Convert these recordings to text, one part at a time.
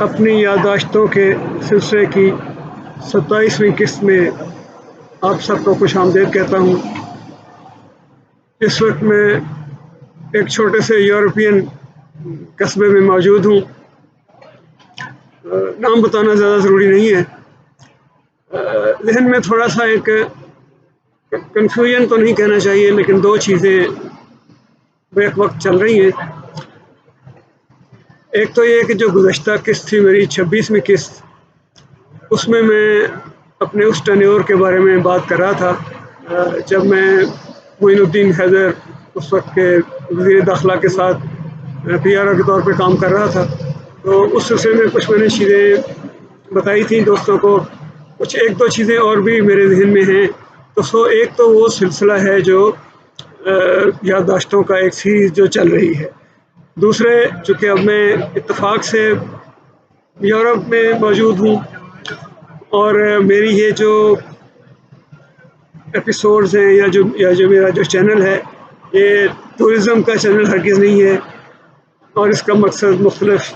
اپنی یادداشتوں کے سلسلے کی 27ویں قسط میں آپ سب کو خوش آمدید کہتا ہوں۔ اس وقت میں ایک چھوٹے سے یورپین قصبے میں موجود ہوں۔ نام بتانا زیادہ ضروری نہیں ہے۔ ذہن میں تھوڑا سا ایک کنفیوژن تو نہیں کہنا چاہیے، لیکن دو چیزیں بیک وقت چل رہی ہیں۔ ایک تو یہ کہ جو گزشتہ قسط تھی میری 26ویں قسط، اس میں اپنے اس ٹینیور کے بارے میں بات کر رہا تھا جب میں معین الدین حیدر اس وقت کے وزیر داخلہ کے ساتھ PR کے طور پہ کام کر رہا تھا۔ تو اس سلسلے میں کچھ میں نے چیزیں بتائی تھیں دوستوں کو، کچھ ایک دو چیزیں اور بھی میرے ذہن میں ہیں۔ تو ایک تو وہ سلسلہ ہے جو یادداشتوں کا ایک سیریز جو چل رہی ہے۔ دوسرے، چونکہ اب میں اتفاق سے یورپ میں موجود ہوں اور میری یہ جو ایپیسوڈز ہیں یا جو میرا جو چینل ہے، یہ ٹورزم کا چینل ہرگز نہیں ہے، اور اس کا مقصد مختلف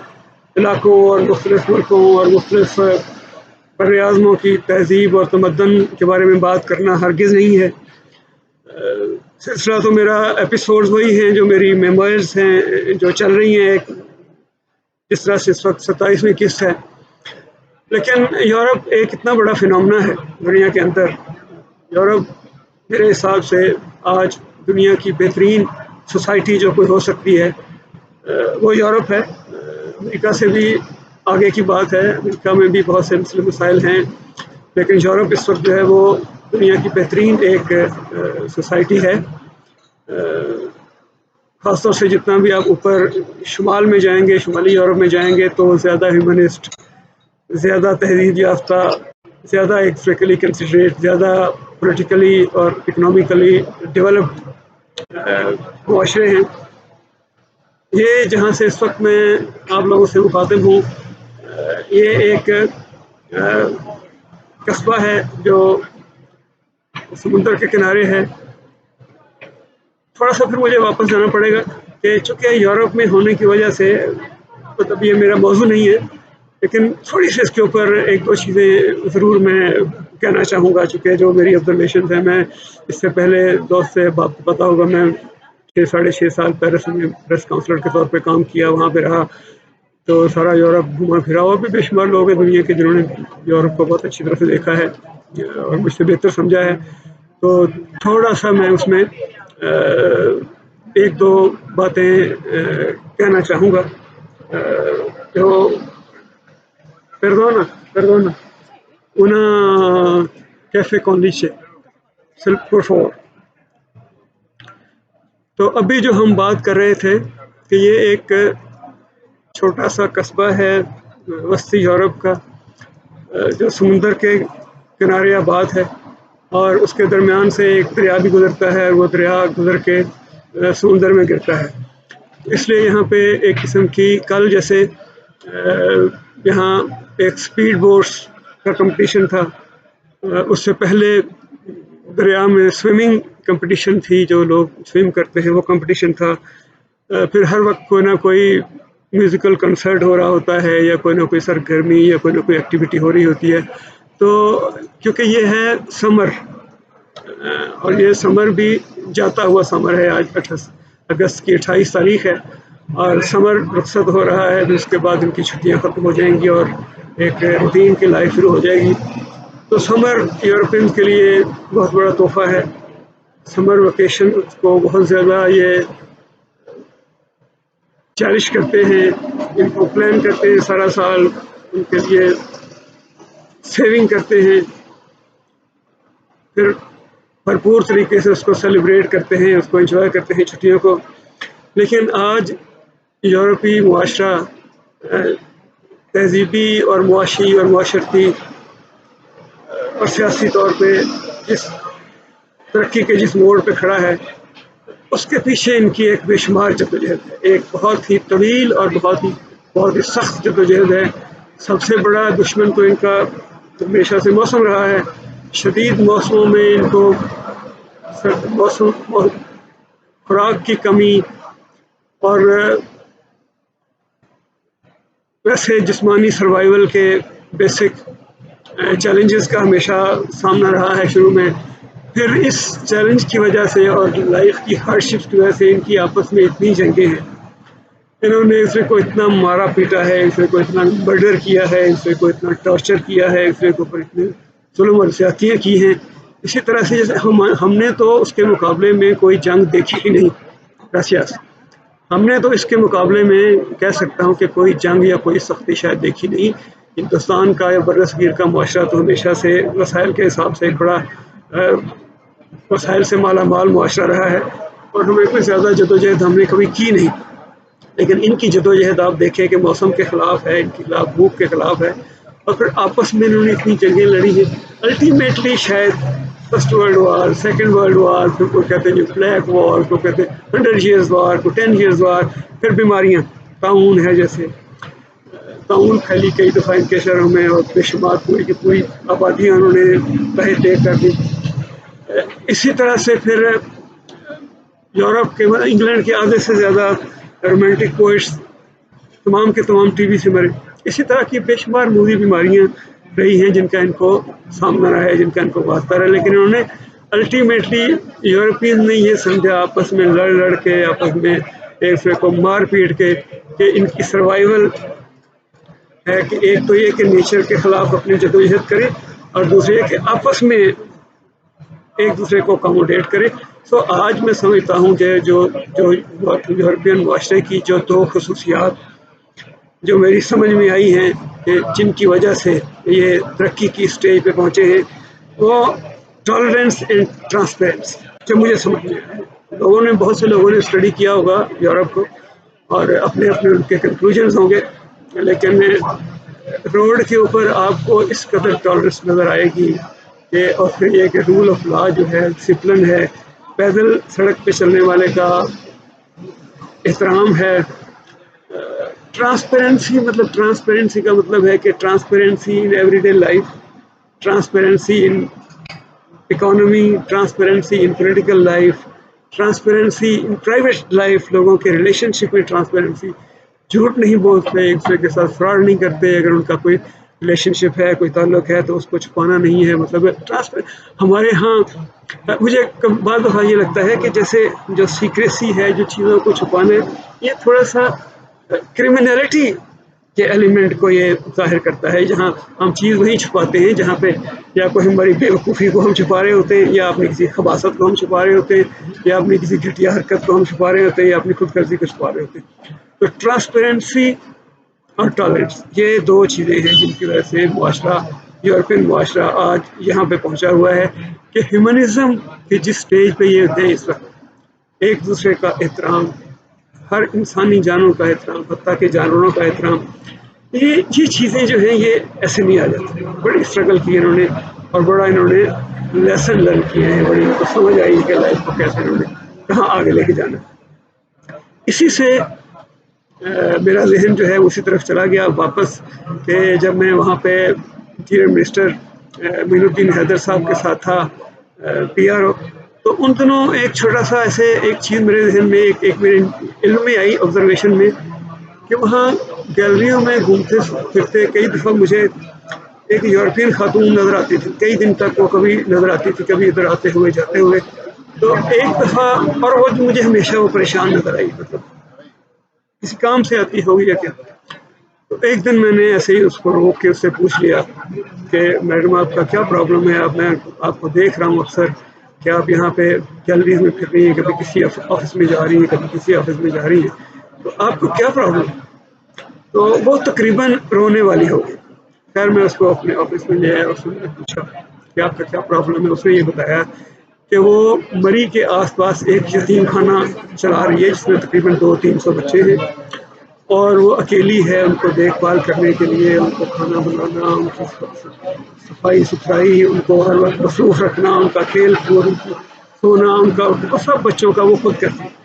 علاقوں اور مختلف ملکوں اور مختلف براعظموں کی تہذیب اور تمدن کے بارے میں بات کرنا ہرگز نہیں ہے۔ سلسلہ تو میرا ایپیسوڈز وہی ہیں جو میری میموائرز ہیں جو چل رہی ہیں، جس طرح سے اس وقت 27ویں قسط ہے۔ لیکن یورپ ایک اتنا بڑا فینومنا ہے دنیا کے اندر۔ یورپ میرے حساب سے آج دنیا کی بہترین سوسائٹی جو کوئی ہو سکتی ہے وہ یورپ ہے۔ امریکہ سے بھی آگے کی بات ہے، امریکہ میں بھی بہت سے مسئلے مسائل ہیں، لیکن یورپ اس وقت جو ہے وہ دنیا کی بہترین ایک سوسائٹی ہے۔ خاص طور سے جتنا بھی آپ اوپر شمال میں جائیں گے، شمالی یورپ میں جائیں گے، تو زیادہ ہیومنسٹ، زیادہ تہذیب یافتہ، زیادہ ایکسٹریکلی کنسیڈریٹ، زیادہ پولیٹیکلی اور اکنامیکلی ڈیولپڈ معاشرے ہیں۔ یہ جہاں سے اس وقت میں آپ لوگوں سے مخاطب ہوں، یہ ایک قصبہ ہے جو سمندر کے کنارے ہے۔ تھوڑا سا پھر مجھے واپس جانا پڑے گا کہ چونکہ یورپ میں ہونے کی وجہ سے، مطلب یہ میرا موضوع نہیں ہے، لیکن تھوڑی سی اس کے اوپر ایک دو چیزیں ضرور میں کہنا چاہوں گا، چونکہ جو میری آبزرویشنز ہیں۔ میں اس سے پہلے دوست سے پتہ ہوگا، میں 6 سال پیرس میں پریس کاؤنسلر کے طور پہ کام کیا، وہاں پہ رہا، تو سارا یورپ گھوما پھرا، اور بھی بے شمار لوگ ہیں دنیا کے جنہوں نے یورپ کو بہت اچھی طرح سے دیکھا ہے اور مجھ سے بہتر سمجھا ہے۔ تو تھوڑا سا میں اس میں ایک دو باتیں کہنا چاہوں گا۔ جو perdona una caffè con leche por favor۔ تو ابھی جو ہم بات کر رہے تھے کہ یہ ایک چھوٹا سا قصبہ ہے وسطی یورپ کا، جو سمندر کے کنارے آباد ہے، اور اس کے درمیان سے ایک دریا بھی گزرتا ہے، اور وہ دریا گزر کے سمندر میں گرتا ہے۔ اس لیے یہاں پہ ایک قسم کی کل جیسے یہاں ایک سپیڈ بوٹس کا کمپٹیشن تھا، اس سے پہلے دریا میں سوئمنگ کمپٹیشن تھی، جو لوگ سوئم کرتے ہیں وہ کمپٹیشن تھا، پھر ہر وقت کوئی نہ کوئی میوزیکل کنسرٹ ہو رہا ہوتا ہے، یا کوئی نہ کوئی سرگرمی یا کوئی نہ کوئی ایکٹیویٹی ہو رہی ہوتی ہے۔ تو کیونکہ یہ ہے سمر، اور یہ سمر بھی جاتا ہوا سمر ہے، آج اگست کی 28 تاریخ ہے، اور سمر رخصت ہو رہا ہے، پھر اس کے بعد ان کی چھٹیاں ختم ہو جائیں گی اور ایک روٹین کی لائف شروع ہو جائے گی۔ تو سمر یورپین کے لیے بہت بڑا تحفہ ہے۔ سمر ویکیشن کو بہت زیادہ یہ چیریش کرتے ہیں، ان کو پلان کرتے ہیں سارا سال، ان کے لیے سیونگ کرتے ہیں، پھر بھرپور طریقے سے اس کو سیلیبریٹ کرتے ہیں، اس کو انجوائے کرتے ہیں چھٹیوں کو۔ لیکن آج یورپی معاشرہ تہذیبی اور معاشی اور معاشرتی اور سیاسی طور پہ جس ترقی کے جس موڑ پہ کھڑا ہے، اس کے پیچھے ان کی ایک بے شمار جدوجہد ہے، ایک بہت ہی طویل اور بہت ہی سخت جدوجہد ہے۔ سب سے بڑا دشمن تو ان کا ہمیشہ سے موسم رہا ہے۔ شدید موسموں میں ان کو خوراک کی کمی اور ویسے جسمانی سروائیول کے بیسک چیلنجز کا ہمیشہ سامنا رہا ہے شروع میں، پھر اس چیلنج کی وجہ سے اور لائف کی ہارڈشپس کی وجہ سے ان کی آپس میں اتنی جنگیں ہیں، انہوں نے دوسرے کو اتنا مارا پیٹا ہے، دوسرے کو اتنا مرڈر کیا ہے، دوسرے کو اتنا ٹارچر کیا ہے، دوسرے کے اوپر اتنے ظلم اور زیادتیاں کی ہیں. اسی طرح سے جیسے ہم نے تو اس کے مقابلے میں کوئی جنگ دیکھی ہی نہیں رشیا سے. ہم نے تو اس کے مقابلے میں کہہ سکتا ہوں کہ کوئی جنگ یا کوئی سختی شاید دیکھی نہیں. ہندوستان کا یا برصغیر کا معاشرہ تو ہمیشہ سے وسائل کے حساب سے ایک بڑا وسائل سے مالا مال معاشرہ رہا ہے، اور ہمیں کوئی زیادہ جدوجہد ہم نے کبھی کی نہیں. لیکن ان کی جدوجہد آپ دیکھیں کہ موسم کے خلاف ہے، ان کے خلاف بھوک کے خلاف ہے، اور پھر آپس میں انہوں نے اتنی جنگیں لڑی ہیں. الٹیمیٹلی شاید first world war, second world war, پھر کو کہتے ہیں بلیک وار، کو کہتے ہیں 100 ایئرز وار، کو 10 ایئرز وار، پھر بیماریاں، طاعون ہے، جیسے طاعون پھیلی کئی دفعہ ان کے شہروں میں، اور بے شمار پوری کی پوری آبادیاں انہوں نے تہہ طے کر دی. اسی طرح سے پھر یورپ کے انگلینڈ کے آدھے سے زیادہ رومانٹک پوئٹس تمام کے تمام ٹی وی سے مرے. اسی طرح کی بے شمار موذی بیماریاں رہی ہیں جن کا ان کو سامنا رہا ہے، جن کا ان کو واسطہ رہا ہے. لیکن انہوں نے الٹیمیٹلی یورپین نے یہ سمجھا آپس میں لڑ لڑ کے، آپس میں ایک دوسرے کو مار پیٹ کے، کہ ان کی سروائیول ہے کہ ایک تو یہ کہ نیچر کے خلاف اپنی جدوجہد کرے، اور دوسرے کہ آپس میں ایک دوسرے کو اکاموڈیٹ کرے. سو آج میں سمجھتا ہوں کہ جو یورپین معاشرے کی جو دو خصوصیات جو میری سمجھ میں آئی ہیں کہ جن کی وجہ سے یہ ترقی کی اسٹیج پہ پہنچے ہیں، وہ ٹالرنس اینڈ ٹرانسپیرنسی جو مجھے سمجھ میں آیا. لوگوں نے، بہت سے لوگوں نے اسٹڈی کیا ہوگا یورپ کو، اور اپنے اپنے ان کے کنکلوژنز ہوں گے، لیکن روڈ کے اوپر آپ کو اس قدر ٹالرنس نظر آئے گی کہ، اور پھر یہ کہ رول آف لا جو ہے، ڈسپلن ہے، پیدل سڑک پہ چلنے والے کا احترام ہے. ٹرانسپیرنسی کا مطلب ہے کہ transparency in every day life, transparency in economy, transparency in political life, transparency in private life, لوگوں کے ریلیشن شپ میں ٹرانسپیرنسی، جھوٹ نہیں بولتے، ایک دوسرے کے ساتھ فراڈ نہیں کرتے، اگر ان کا کوئی ریلیشن شپ ہے، کوئی تعلق ہے تو اس کو چھپانا نہیں ہے. مطلب ہمارے ہاں مجھے بعض دفعہ یہ لگتا ہے کہ جیسے جو سیکریسی ہے، جو چیزوں کو چھپانے، یہ تھوڑا سا کرمنلٹی کے ایلیمنٹ کو یہ ظاہر کرتا ہے. جہاں ہم چیز وہیں چھپاتے ہیں جہاں پہ یا کوئی ہماری بے وقوفی کو ہم چھپا رہے ہوتے ہیں، یا اپنی کسی خباثت کو ہم چھپا رہے ہوتے ہیں، یا اپنی کسی گھٹیا حرکت کو ہم چھپا رہے ہوتے ہیں، یا اپنی خود غرضی کو چھپا رہے ہوتے ہیں. تو ٹرانسپیرنسی اور ٹالرنس، یہ دو چیزیں ہیں جن کی وجہ سے معاشرہ، یورپین معاشرہ آج یہاں پہ پہنچا ہوا ہے کہ ہیومنزم کے جس سٹیج پہ یہ ہے اس وقت، ایک دوسرے کا احترام، ہر انسانی جانوں کا احترام، حتیٰ کہ جانوروں کا احترام، یہ چیزیں جو ہیں یہ ایسے نہیں آ جاتی. بڑی اسٹرگل کی انہوں نے، اور بڑا انہوں نے لیسن لرن کیے ہیں، بڑی ان کو سمجھ آئی کہ لائف کو کیسے انہوں نے کہاں آگے لے کے جانا. اسی سے میرا ذہن جو ہے اسی طرف چلا گیا واپس، کہ جب میں وہاں پہ انٹیریئر منسٹر معین الدین حیدر صاحب کے ساتھ تھا، PRO، تو ان دنوں ایک چھوٹا سا ایسے ایک چیز میرے ذہن میں، ایک میرے علم میں آئی، آبزرویشن میں، کہ وہاں گیلریوں میں گھومتے پھرتے کئی دفعہ مجھے ایک یورپین خاتون نظر آتی تھی. کئی دن تک وہ کبھی نظر آتی تھی، کبھی ادھر آتے ہوئے جاتے ہوئے. تو ایک دفعہ، اور وہ مجھے ہمیشہ وہ پریشان نظر آئی، مطلب کسی کام سے آتی ہوگی یا کیا. تو ایک دن میں نے ایسے ہی اس کو روک کے اس سے پوچھ لیا کہ میڈم آپ کا کیا پرابلم ہے، میں آپ کو دیکھ رہا ہوں اکثر کہ آپ یہاں پہ گیلریز میں پھر رہی ہیں، کبھی کسی آفس میں جا رہی ہیں، کبھی کسی آفس میں جا رہی ہیں، تو آپ کو کیا پرابلم ہے. تو وہ تقریباً رونے والی ہو گئی. خیر میں اس کو اپنے آفس میں لے آیا، اس نے پوچھا کہ آپ کا کیا پرابلم ہے. اس نے یہ بتایا کہ وہ مری کے آس پاس ایک یتیم خانہ چلا رہی ہے جس میں تقریباً 200-300 بچے ہیں، اور وہ اکیلی ہے. ان کو دیکھ بھال کرنے کے لیے، ان کو کھانا بنانا، ان کی صفائی ستھرائی، ان کو ہر وقت مصروف رکھنا، ان کا کھیل کود، سونا، ان کا سب بچوں کا وہ خود کرتی ہے.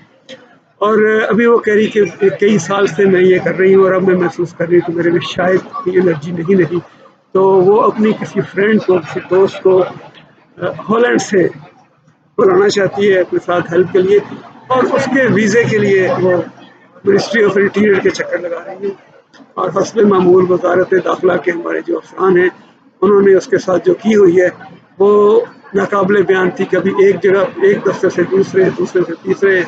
اور ابھی وہ کہہ رہی کہ کئی سال سے میں یہ کر رہی ہوں، اور اب میں محسوس کر رہی ہوں کہ میرے میں شاید یہ انرجی نہیں. تو وہ اپنی کسی فرینڈ کو، کسی دوست کو ہالینڈ سے بلانا چاہتی ہے اپنے ساتھ ہیلپ کے لیے، اور اس کے ویزے کے لیے وہ منسٹری آف انٹیریئر کے چکر لگا رہی ہے. اور حسب معمول وزارت داخلہ کے ہمارے جو افسران ہیں انہوں نے اس کے ساتھ جو کی ہوئی ہے وہ ناقابل بیان تھی. کبھی ایک جگہ ایک دفتر سے دوسرے سے تیسرے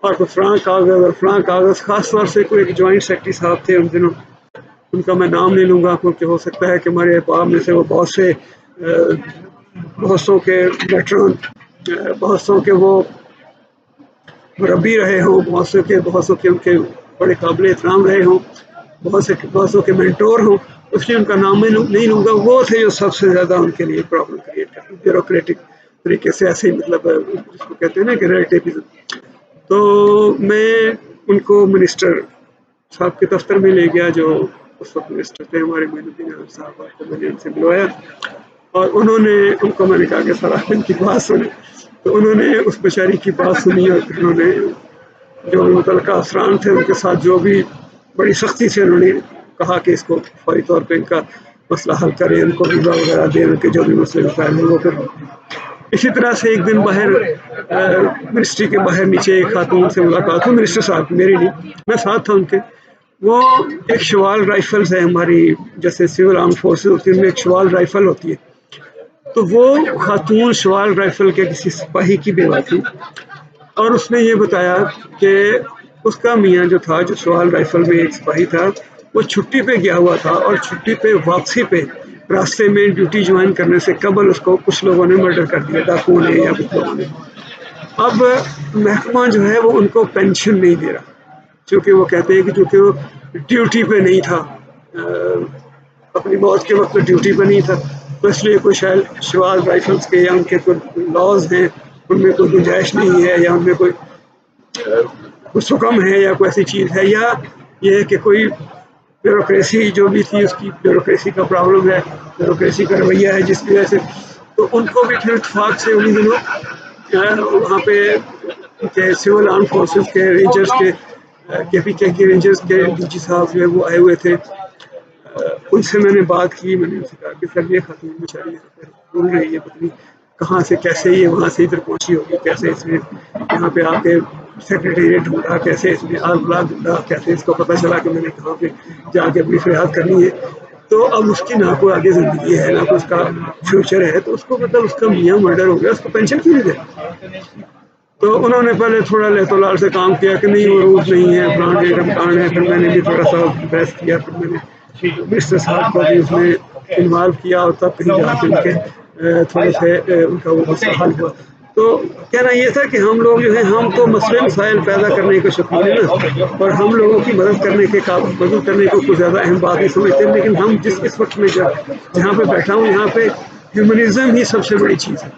اور فلاں کاغذ اور فلاں کاغذ. خاص طور سے کوئی ایک جوائنٹ سیکرٹری صاحب تھے ان دنوں, ان کا میں نام نہیں لوں گا کیونکہ ہو سکتا ہے کہ ہمارے احباب میں سے وہ بہت سو کے ویٹرن, بہت سو کے وہ مربی رہے ہوں, بہت سو کے ان کے بڑے قابل احترام رہے ہوں, بہت سو کے مینٹور ہوں, اس لیے ان کا نام میں نہیں لوں گا. وہ تھے جو سب سے زیادہ ان کے لیے پرابلم کریٹ کرتے بیوروکریٹک طریقے سے, ایسے مطلب جس کو کہتے ہیں نا کہ ریلیٹیوزم. تو میں ان کو منسٹر صاحب کے دفتر میں لے گیا جو اس وقت منسٹر تھے ہمارے معین الدین احمد صاحب, کو میں نے ان سے ملوایا اور ان کو میں نے کہا کہ سر آپ ان کی بات سنیں. تو انہوں نے اس بیچاری کی بات سنی اور انہوں نے جو متعلقہ افسران تھے ان کے ساتھ جو بھی بڑی سختی سے انہوں نے کہا کہ اس کو فوری طور پہ ان کا مسئلہ حل کریں, ان کو ویزا وغیرہ دیں, ان کے جو بھی مسئلے مسائل ہیں وہ کریں. اسی طرح سے ایک دن باہر منسٹری کے باہر نیچے ایک خاتون سے ملاقات ہوئی, منسٹر صاحب میری نہیں, میں ساتھ تھا ان کے. وہ ایک شوال رائفلز ہے ہماری جیسے سول آرم فورسز ہوتی ہے, ان میں ایک شوال رائفل ہوتی ہے. تو وہ خاتون شوال رائفل کے کسی سپاہی کی بیوہ تھی اور اس نے یہ بتایا کہ اس کا میاں جو تھا, جو شوال رائفل میں ایک سپاہی تھا, وہ چھٹی پہ گیا ہوا تھا اور چھٹی پہ واپسی پہ راستے میں ڈیوٹی جوائن کرنے سے قبل اس کو کچھ لوگوں نے مرڈر کر دیا, ڈاکوؤں نے یا کچھ لوگوں نے. اب محکمہ جو ہے وہ ان کو پینشن نہیں دے رہا کیونکہ وہ کہتے ہیں کہ چونکہ وہ ڈیوٹی پہ نہیں تھا, اپنی موت کے وقت ڈیوٹی پہ نہیں تھا, تو اس لیے کوئی شاید شوال رائفلز کے یا ان کے کوئی لاز ہیں ان میں کوئی گنجائش نہیں ہے, یا ان میں کوئی حکم ہے یا کوئی ایسی چیز ہے, یا یہ ہے کہ کوئی بیوروکریسی جو بھی تھی اس کی بیوروکریسی کا پرابلم ہے, بیوروکریسی کا رویہ ہے جس کی وجہ سے. تو ان کو بھی پھر اتفاق سے انہیں دنوں وہاں پہ سول آرم فورسز کے رینجرز کے پی کے رینجرز کے ڈی جی صاحب جو ہے وہ آئے ہوئے تھے. ان سے میں نے بات کی, میں نے ان سے کہا کہ سر یہ خاتون بیچاری بول رہی ہے پتنی کہاں سے کیسے یہ وہاں سے ادھر پہنچی ہوگی, کیسے اس نے یہاں پہ آ کے سیکرٹریٹ ڈھونڈا, کیسے اس نے آگ بلاگ ڈھونڈا, کیسے اس کو پتہ چلا کہ میں نے کہاں پہ جا کے اپنی فریاد کرنی ہے. تو اب اس کی نہ کوئی آگے زندگی ہے نہ کوئی اس کا فیوچر ہے, تو اس کو مطلب اس کا میاں مرڈر ہو گیا, اس کو پینشن کیوں نہیں دے. تو انہوں نے پہلے تھوڑا لہت و لال سے کام کیا کہ نہیں وہ روز نہیں ہے, فلاں ڈیٹ امکان ہے. پھر میں نے بھی تھوڑا سا بحث کیا, پھر میں نے منسٹر صاحب کو بھی اس میں انوالو کیا اور تب کہیں جا کے ان کے تھوڑے سے ان کا وہ مسئلہ حل ہوا. تو کہنا یہ تھا کہ ہم لوگ جو ہیں ہم تو مسئلے مسائل پیدا کرنے کے شوقین ہیں نا, اور ہم لوگوں کی مدد کرنے کو کوئی زیادہ اہم بات نہیں سمجھتے. لیکن ہم اس وقت میں جہاں پہ بیٹھا ہوں یہاں پہ ہیومنزم ہی سب سے بڑی چیز ہے.